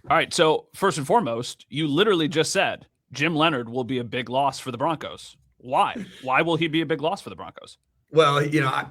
All right. So first and foremost, you literally just said Jim Leonard will be a big loss for the Broncos. Why? Why will he be a big loss for the Broncos? Well,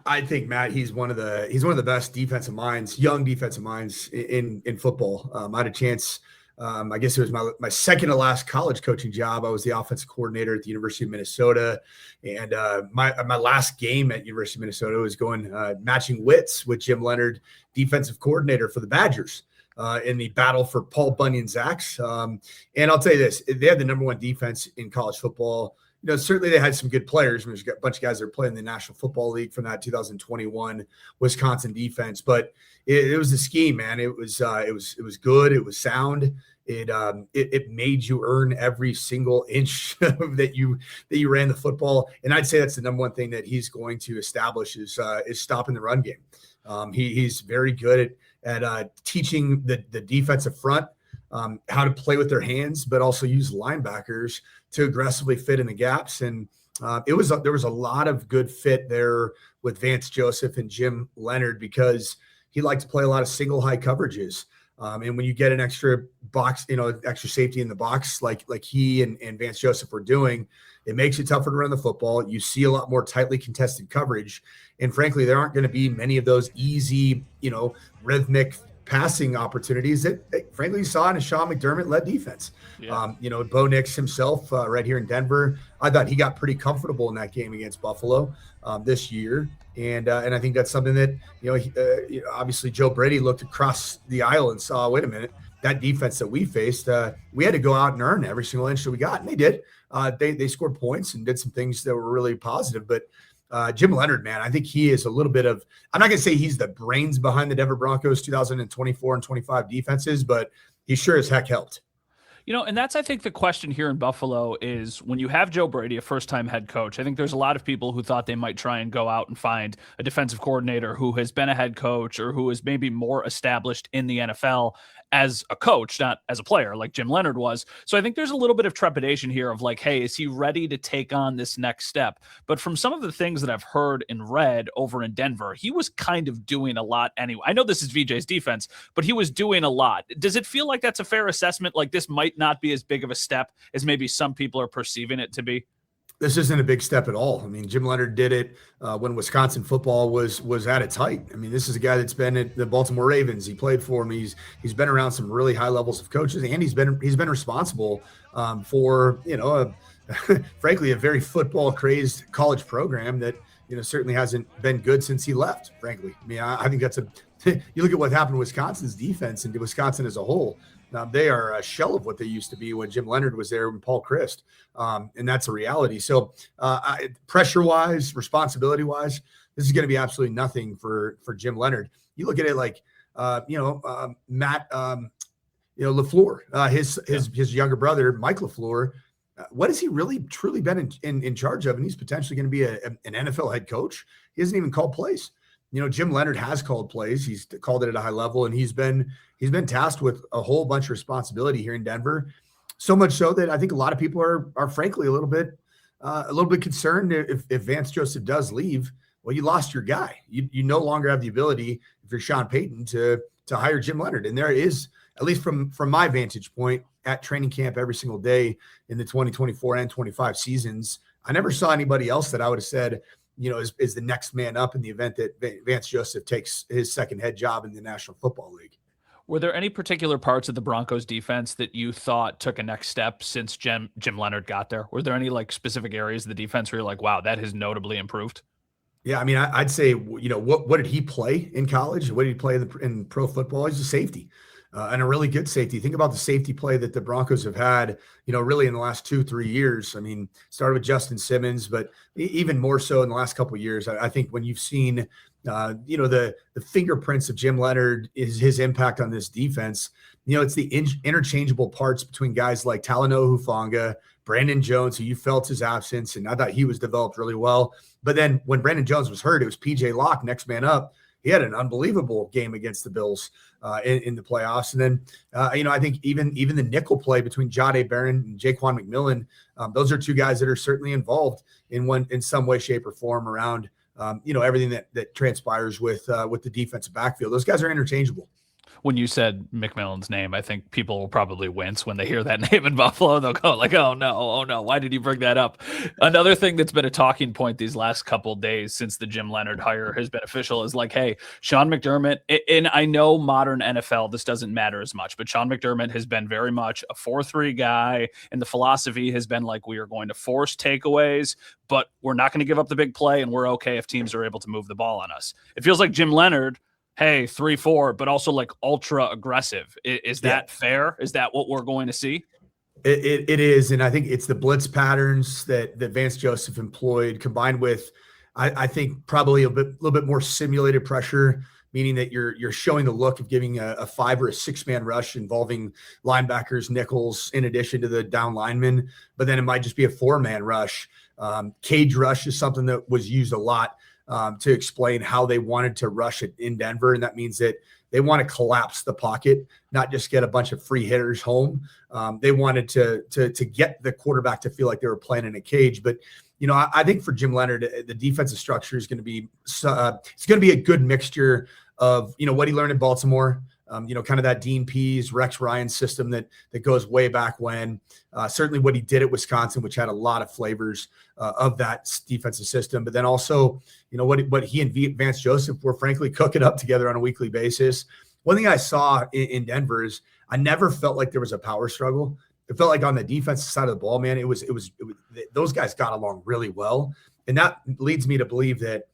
I think Matt, he's one of the best defensive minds, young defensive minds in football. I had a chance. I guess it was my second to last college coaching job. I was the offensive coordinator at the University of Minnesota, and my last game at University of Minnesota was going matching wits with Jim Leonard, defensive coordinator for the Badgers. In the battle for Paul Bunyan's axe. And I'll tell you this, they had the number one defense in college football. Certainly they had some good players. There's a bunch of guys that are playing in the National Football League from that 2021 Wisconsin defense, but it was a scheme, man. It was good. It was sound. It made you earn every single inch that you ran the football. And I'd say that's the number one thing that he's going to establish is stopping the run game. He's very good at teaching the defensive front how to play with their hands, but also use linebackers to aggressively fit in the gaps. And there was a lot of good fit there with Vance Joseph and Jim Leonard because he liked to play a lot of single high coverages. And when you get an extra box, extra safety in the box, like he and Vance Joseph were doing, it makes it tougher to run the football. You see a lot more tightly contested coverage. And frankly, there aren't going to be many of those easy, rhythmic passing opportunities that frankly you saw in a Sean McDermott-led defense. Yeah. Bo Nix himself right here in Denver, I thought he got pretty comfortable in that game against Buffalo this year. And I think that's something that, obviously Joe Brady looked across the aisle and saw, wait a minute, that defense that we faced, we had to go out and earn every single inch that we got. And they did. They scored points and did some things that were really positive. But Jim Leonard, man, I think he is a little bit of, I'm not going to say he's the brains behind the Denver Broncos 2024 and 25 defenses, but he sure as heck helped. And that's, I think, the question here in Buffalo is when you have Joe Brady, a first-time head coach, I think there's a lot of people who thought they might try and go out and find a defensive coordinator who has been a head coach or who is maybe more established in the NFL as a coach, not as a player like Jim Leonard was. So I think there's a little bit of trepidation here of like, hey, is he ready to take on this next step? But from some of the things that I've heard and read over in Denver, he was kind of doing a lot anyway. I know this is VJ's defense, but he was doing a lot. Does it feel like that's a fair assessment? Like this might not be as big of a step as maybe some people are perceiving it to be? This isn't a big step at all. I mean, Jim Leonard did it when Wisconsin football was at its height. I mean, this is a guy that's been at the Baltimore Ravens. He played for him. He's been around some really high levels of coaches, and he's been responsible for frankly a very football crazed college program that certainly hasn't been good since he left. Frankly, I mean, I think that's you look at what happened to Wisconsin's defense and to Wisconsin as a whole. They are a shell of what they used to be when Jim Leonard was there and Paul Chryst. And that's a reality. So pressure-wise, responsibility-wise, this is going to be absolutely nothing for Jim Leonard. You look at it like, Matt, LaFleur, his younger brother, Mike LaFleur. What has he really truly been in charge of? And he's potentially going to be an NFL head coach. He hasn't even called plays. Jim Leonard has called plays. He's called it at a high level, and he's been tasked with a whole bunch of responsibility here in Denver. So much so that I think a lot of people are frankly a little bit concerned if Vance Joseph does leave. Well, you lost your guy. You no longer have the ability, if you're Sean Payton, to hire Jim Leonard. And there is, at least from my vantage point, at training camp every single day in the 2024 and 25 seasons, I never saw anybody else that I would have said, is the next man up in the event that Vance Joseph takes his second head job in the National Football League. Were there any particular parts of the Broncos defense that you thought took a next step since Jim Leonard got there? Were there any specific areas of the defense where you're like, wow, that has notably improved? Yeah, I mean, I'd say, what did he play in college? What did he play in pro football? He's a safety. And a really good safety. Think about the safety play that the Broncos have had, really in the last 2-3 years. I mean, started with Justin Simmons, but even more so in the last couple of years. I think when you've seen, the fingerprints of Jim Leonard, is his impact on this defense. It's the interchangeable parts between guys like Talanoa Hufanga, Brandon Jones, who you felt his absence, and I thought he was developed really well. But then when Brandon Jones was hurt, it was PJ Locke, next man up. He had an unbelievable game against the Bills in the playoffs. And then, I think even the nickel play between Jahdae Barron and Jaquan McMillan, those are two guys that are certainly involved in some way, shape, or form around, everything that transpires with the defensive backfield. Those guys are interchangeable. when you said McMillan's name, I think people will probably wince when they hear that name in Buffalo. They'll go like, oh no, why did you bring that up? Another thing that's been a talking point these last couple of days since the Jim Leonard hire has been official is like, hey, Sean McDermott, and I know modern NFL, this doesn't matter as much, but Sean McDermott has been very much a 4-3 guy, and the philosophy has been like, we are going to force takeaways, but we're not going to give up the big play, and we're okay if teams are able to move the ball on us. It feels like Jim Leonard, hey, 3-4, but also like ultra aggressive. Is that fair? Is that what we're going to see? It is, and I think it's the blitz patterns that Vance Joseph employed, combined with, I think probably a little bit more simulated pressure, meaning that you're showing the look of giving a 5 or a 6-man rush involving linebackers, nickels, in addition to the down linemen. But then it might just be a 4-man rush. Cage rush is something that was used a lot to explain how they wanted to rush it in Denver. And that means that they want to collapse the pocket, not just get a bunch of free hitters home. They wanted to get the quarterback to feel like they were playing in a cage. But, I think for Jim Leonard, the defensive structure is going to be, it's going to be a good mixture of, what he learned in Baltimore, kind of that Dean Pease, Rex Ryan system that goes way back when. Certainly what he did at Wisconsin, which had a lot of flavors of that defensive system. But then also, what he and Vance Joseph were frankly cooking up together on a weekly basis. One thing I saw in Denver is I never felt like there was a power struggle. It felt like on the defensive side of the ball, man, it was those guys got along really well. And that leads me to believe that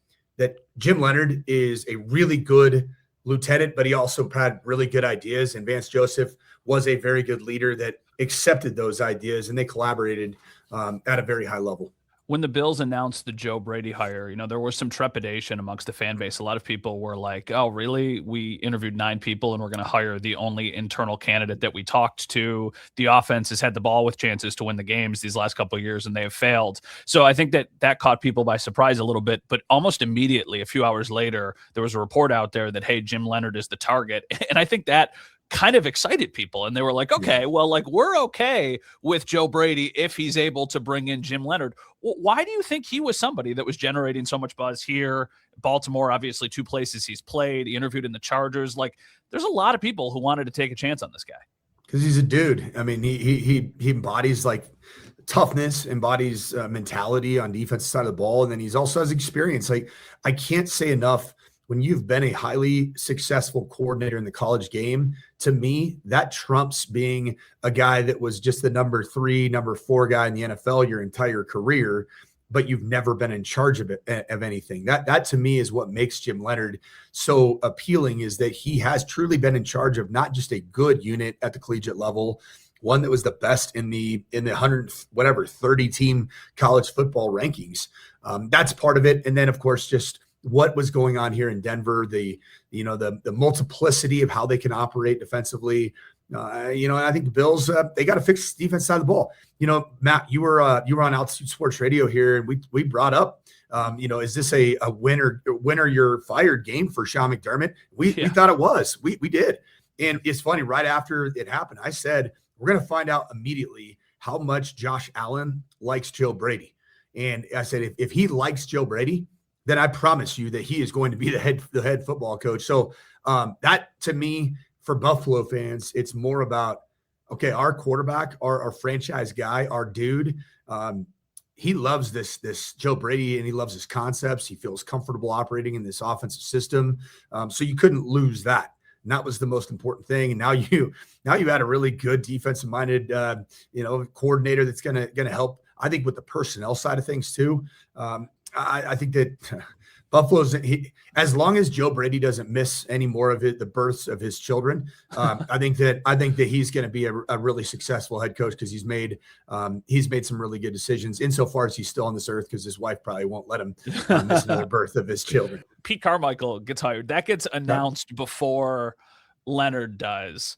Jim Leonard is a really good lieutenant, but he also had really good ideas. And Vance Joseph was a very good leader that accepted those ideas, and they collaborated at a very high level. When the Bills announced the Joe Brady hire, there was some trepidation amongst the fan base. A lot of people were like, oh, really? We interviewed 9 people and we're going to hire the only internal candidate that we talked to. The offense has had the ball with chances to win the games these last couple of years, and they have failed. So I think that caught people by surprise a little bit, but almost immediately, a few hours later, there was a report out there that, hey, Jim Leonard is the target. And I think that kind of excited people, and they were like, okay, well, like, we're okay with Joe Brady if he's able to bring in Jim Leonard. Why do you think he was somebody that was generating so much buzz here? Baltimore, obviously 2 places he's played. He interviewed in the Chargers. Like, there's a lot of people who wanted to take a chance on this guy. Because he's a dude. I mean, he embodies like toughness, embodies mentality on defensive side of the ball, and then he's also has experience. Like, I can't say enough. When you've been a highly successful coordinator in the college game, to me, that trumps being a guy that was just the number 3, number 4 guy in the NFL your entire career, but you've never been in charge of anything. That to me is what makes Jim Leonard so appealing, is that he has truly been in charge of not just a good unit at the collegiate level, one that was the best in the 30 team college football rankings. That's part of it. And then of course, just what was going on here in Denver, the multiplicity of how they can operate defensively. And I think the Bills, they got to fix the defense side of the ball. Matt, you were on Altitude Sports Radio here, and we brought up, is this a winner you're fired game for Sean McDermott? We thought it was. We did. And it's funny, right after it happened, I said, we're going to find out immediately how much Josh Allen likes Joe Brady. And I said, if he likes Joe Brady, then I promise you that he is going to be the head football coach. So that, to me, for Buffalo fans, it's more about, okay, our quarterback, our franchise guy, our dude, he loves this Joe Brady, and he loves his concepts. He feels comfortable operating in this offensive system. So you couldn't lose that. And that was the most important thing. And now you had a really good defensive minded, coordinator that's going to help, I think, with the personnel side of things too. I think that Buffalo's, as long as Joe Brady doesn't miss any more of the births of his children, I think that he's going to be a really successful head coach, because he's made some really good decisions insofar as he's still on this earth, because his wife probably won't let him miss another birth of his children. Pete Carmichael gets hired. That gets announced before Leonard does.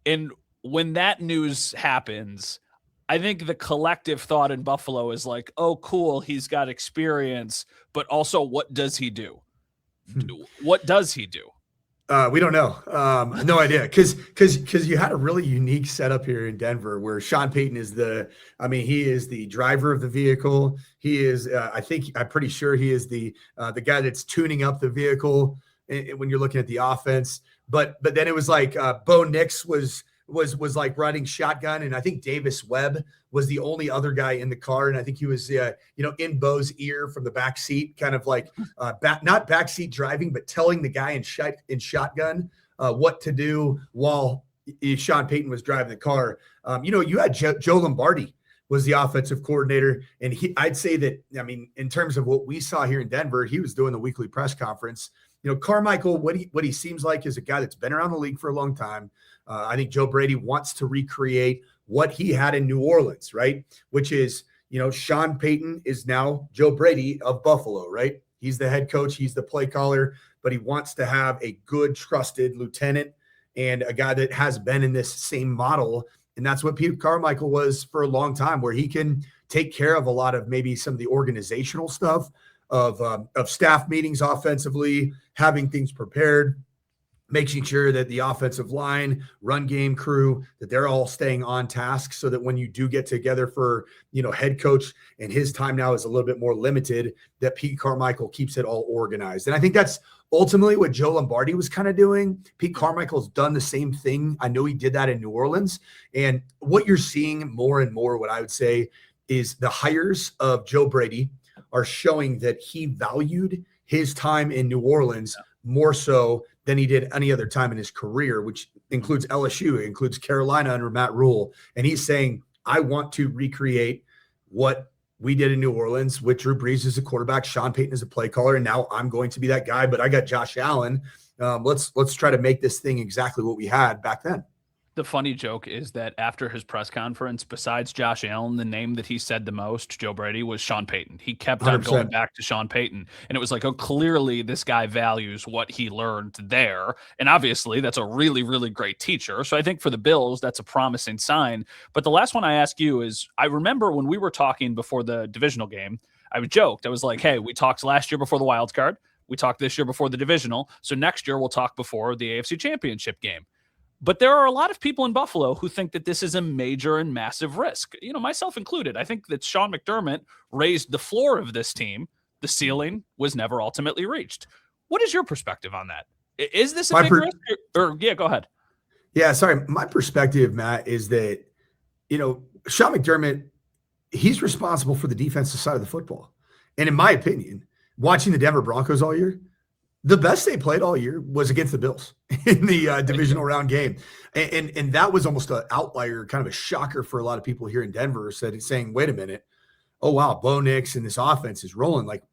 And when that news happens, I think the collective thought in Buffalo is like, oh, cool, he's got experience, but also what does he do? What does he do? We don't know. No idea. Because you had a really unique setup here in Denver where Sean Payton is he is the driver of the vehicle. He is, I'm pretty sure he is the guy that's tuning up the vehicle when you're looking at the offense. but then it was like Bo Nix was like riding shotgun, and I think Davis Webb was the only other guy in the car, and I think he was in Bo's ear from the back seat, kind of like not backseat driving, but telling the guy in shotgun what to do while Sean Payton was driving the car. You had Joe Lombardi was the offensive coordinator, and I'd say that, I mean, in terms of what we saw here in Denver, he was doing the weekly press conference. Carmichael, what he seems like is a guy that's been around the league for a long time. I think Joe Brady wants to recreate what he had in New Orleans, right? Which is, Sean Payton is now Joe Brady of Buffalo, right? He's the head coach, he's the play caller, but he wants to have a good, trusted lieutenant and a guy that has been in this same model. And that's what Pete Carmichael was for a long time, where he can take care of a lot of maybe some of the organizational stuff of staff meetings offensively, having things prepared, making sure that the offensive line, run game crew, that they're all staying on task, so that when you do get together for, head coach, and his time now is a little bit more limited, that Pete Carmichael keeps it all organized. And I think that's ultimately what Joe Lombardi was kind of doing. Pete Carmichael's done the same thing. I know he did that in New Orleans. And what you're seeing more and more, what I would say, is the hires of Joe Brady are showing that he valued his time in New Orleans more so than he did any other time in his career, which includes LSU, it includes Carolina under Matt Rule. And he's saying, I want to recreate what we did in New Orleans with Drew Brees as a quarterback, Sean Payton as a play caller, and now I'm going to be that guy, but I got Josh Allen. Let's try to make this thing exactly what we had back then. The funny joke is that after his press conference, besides Josh Allen, the name that he said the most, Joe Brady, was Sean Payton. He kept on 100%. going back to Sean Payton. And it was like, oh, clearly this guy values what he learned there. And obviously that's a really, really great teacher. So I think for the Bills, that's a promising sign. But the last one I ask you is, I remember when we were talking before the divisional game, I joked. I was like, hey, we talked last year before the wild card. We talked this year before the divisional. So next year we'll talk before the AFC Championship game. But there are a lot of people in Buffalo who think that this is a major and massive risk, myself included. I think that Sean McDermott raised the floor of this team. The ceiling was never ultimately reached. What is your perspective on that? Is this a big risk? Yeah, go ahead. Yeah, sorry. My perspective, Matt, is that, Sean McDermott, he's responsible for the defensive side of the football. And in my opinion, watching the Denver Broncos all year, the best they played all year was against the Bills in the divisional round game. And that was almost an outlier, kind of a shocker for a lot of people here in Denver, saying, wait a minute. Oh, wow, Bo Nix and this offense is rolling. Like,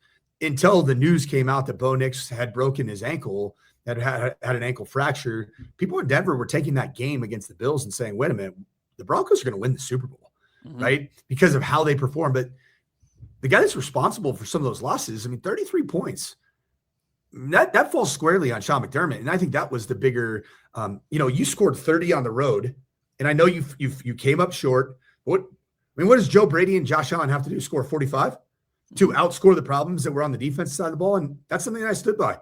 until the news came out that Bo Nix had broken his ankle, had an ankle fracture, people in Denver were taking that game against the Bills and saying, wait a minute, the Broncos are going to win the Super Bowl, right? Because of how they perform. But the guy that's responsible for some of those losses, 33 points, that falls squarely on Sean McDermott. And I think that was the bigger, you scored 30 on the road, and I know you came up short. What does Joe Brady and Josh Allen have to do? Score 45 to outscore the problems that were on the defensive side of the ball? And that's something that I stood by.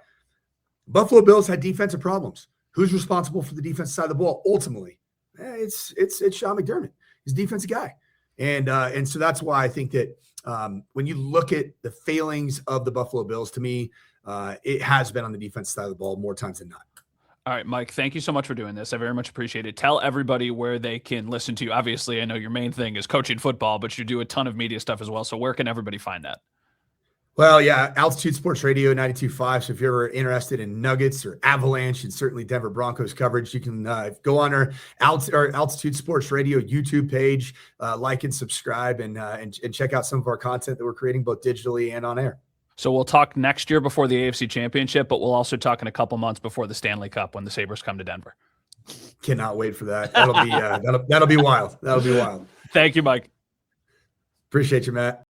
Buffalo Bills had defensive problems. Who's responsible for the defensive side of the ball? Ultimately, it's Sean McDermott. He's a defensive guy. And so that's why I think that when you look at the failings of the Buffalo Bills, to me, it has been on the defense side of the ball more times than not. All right, Mike, thank you so much for doing this. I very much appreciate it. Tell everybody where they can listen to you. Obviously, I know your main thing is coaching football, but you do a ton of media stuff as well. So where can everybody find that? Well, yeah, Altitude Sports Radio 92.5. So if you're ever interested in Nuggets or Avalanche and certainly Denver Broncos coverage, you can go on our Altitude Sports Radio YouTube page, like and subscribe, and check out some of our content that we're creating both digitally and on air. So we'll talk next year before the AFC Championship, but we'll also talk in a couple months before the Stanley Cup when the Sabres come to Denver. Cannot wait for that. That'll be wild. That'll be wild. Thank you, Mike. Appreciate you, Matt.